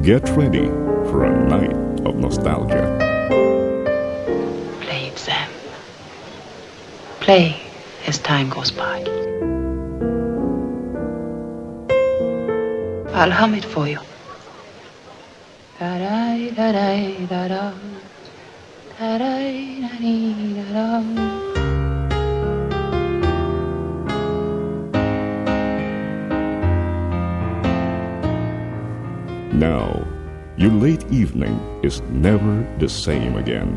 Get ready for a night of nostalgia. Play it, Sam. Play as time goes by. I'll hum it for you. Da-da-da-da-da-da. Da-da-da-da-da-da. Now, your late evening is never the same again.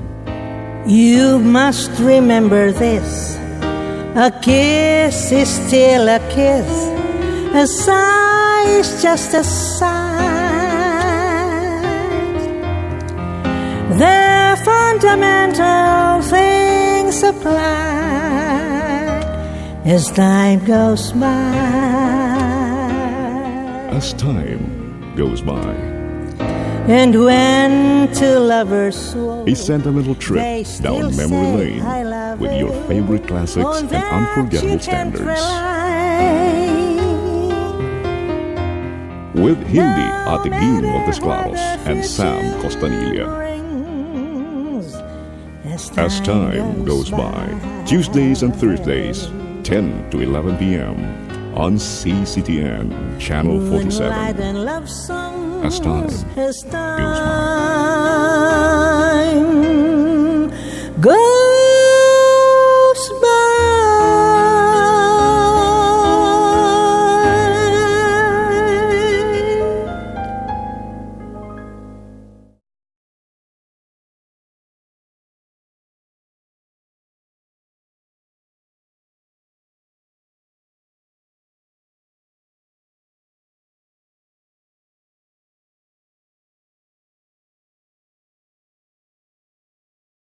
You must remember this. A kiss is still a kiss. A sigh is just a sigh. The fundamental things apply as time goes by. As time goes by, And when two lovers swoon, a sentimental trip they still down memory say, "I lane love with your you." favorite classics On and that unforgettable you can't standards. rely. With Hindi No Ate Ging matter Montesclaros what the and Sam future Costanilla. brings, As time goes by, Tuesdays and Thursdays, 10 to 11 p.m. on CCTN Channel 47. Moonlight and love songs As time has goes by.